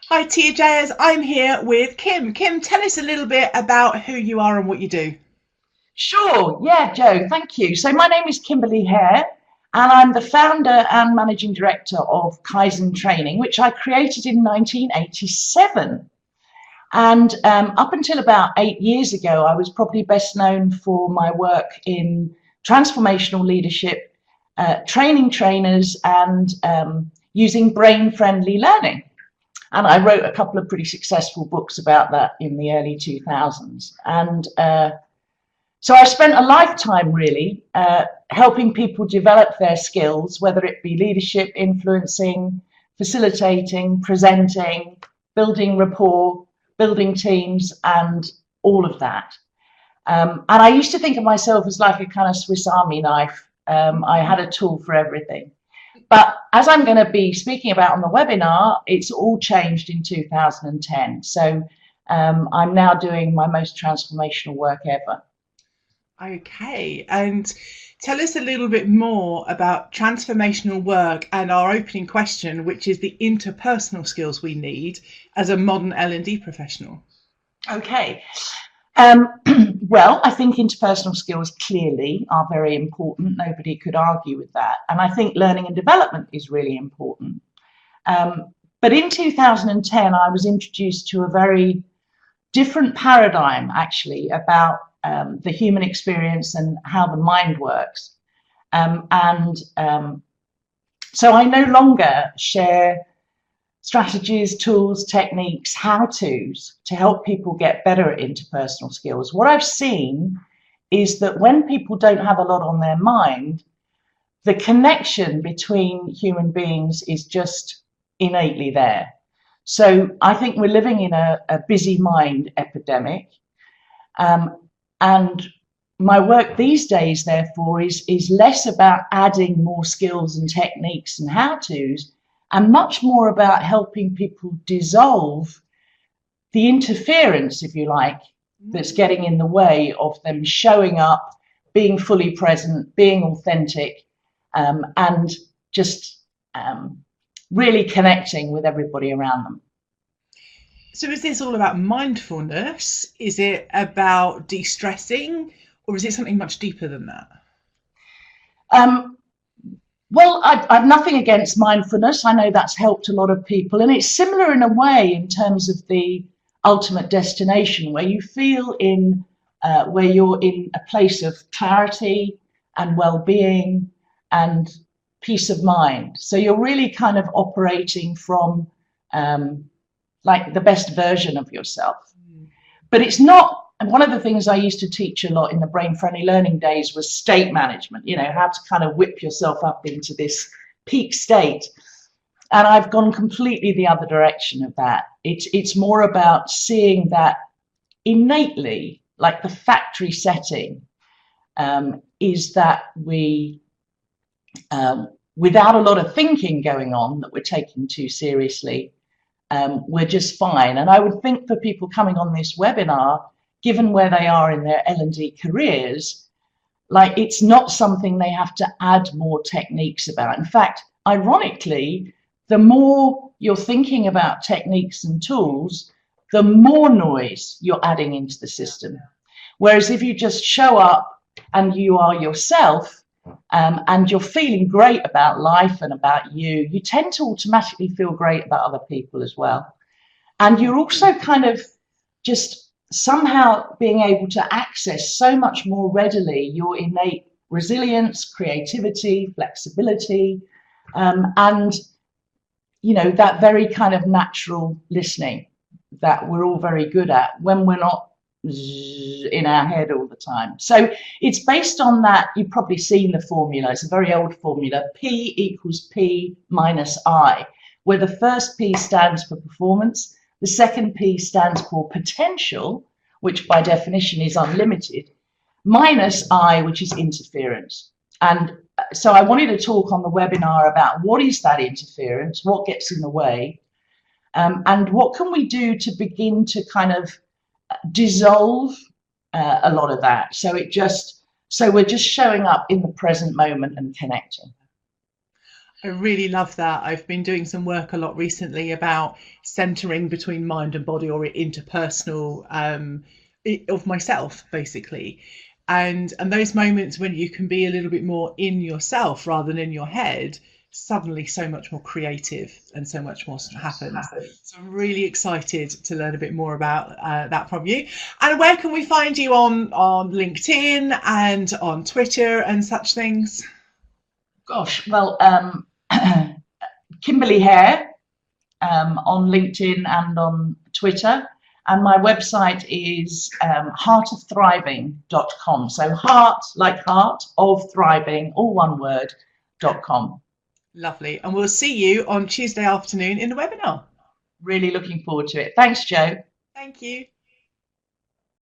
Hi TJs, I'm here with Kim. Kim, tell us a little bit about who you are and what you do. Sure, yeah, Joe, thank you. So my name is Kimberley Hare, and I'm the founder and managing director of Kaizen Training, which I created in 1987. And up until about 8 years ago, I was probably best known for my work in transformational leadership, training trainers, and using brain-friendly learning. And I wrote a couple of pretty successful books about that in the early 2000s. So I spent a lifetime really helping people develop their skills, whether it be leadership, influencing, facilitating, presenting, building rapport, building teams, and all of that. And I used to think of myself as like a kind of Swiss Army knife. I had a tool for everything. But as I'm going to be speaking about on the webinar, it's all changed in 2010. So I'm now doing my most transformational work ever. Okay, and tell us a little bit more about transformational work and our opening question, which is the interpersonal skills we need as a modern L&D professional. Okay. Um, well, I think interpersonal skills clearly are very important. Nobody could argue with that. And I think learning and development is really important. But in 2010, I was introduced to a very different paradigm, actually, about the human experience and how the mind works. So I no longer share strategies, tools, techniques, how-tos to help people get better at interpersonal skills. What I've seen is that when people don't have a lot on their mind, the connection between human beings is just innately there. So I think we're living in a busy mind epidemic. And my work these days, therefore, is less about adding more skills and techniques and how-tos, and much more about helping people dissolve the interference, if you like, that's getting in the way of them showing up, being fully present, being authentic, and just really connecting with everybody around them. So is this all about mindfulness? Is it about de-stressing, or is it something much deeper than that? Um, well, I've nothing against mindfulness. I know that's helped a lot of people, and it's similar in a way in terms of the ultimate destination, where you feel in where you're in a place of clarity and well-being and peace of mind. So you're really kind of operating from like the best version of yourself. But it's not, and one of the things I used to teach a lot in the brain friendly learning days was state management, you know, how to kind of whip yourself up into this peak state. And I've gone completely the other direction of that. It's more about seeing that innately, like the factory setting, is that we, without a lot of thinking going on that we're taking too seriously, we're just fine. And I would think for people coming on this webinar, given where they are in their L&D careers, like it's not something they have to add more techniques about. In fact, ironically, the more you're thinking about techniques and tools, the more noise you're adding into the system. Whereas if you just show up and you are yourself, and you're feeling great about life and about you, you tend to automatically feel great about other people as well. And you're also kind of just somehow being able to access so much more readily your innate resilience, creativity, flexibility, and you know, that very kind of natural listening that we're all very good at when we're not in our head all the time. So it's based on that. You've probably seen the formula. It's a very old formula, P equals P minus I, where the first P stands for performance, the second P stands for potential, which by definition is unlimited, minus I, which is interference. And so I wanted to talk on the webinar about what is that interference, what gets in the way, and what can we do to begin to kind of dissolve a lot of that. So we're just showing up in the present moment and connecting. I really love that. I've been doing some work a lot recently about centering between mind and body, or interpersonal, of myself, basically. And those moments when you can be a little bit more in yourself rather than in your head, suddenly so much more creative and so much more happens. So I'm really excited to learn a bit more about that from you. And where can we find you on LinkedIn and on Twitter and such things? Gosh, well, Kimberley Hare on LinkedIn and on Twitter. And my website is heartofthriving.com. So heart, like heart, of thriving, all one word, .com. Lovely. And we'll see you on Tuesday afternoon in the webinar. Really looking forward to it. Thanks, Jo. Thank you.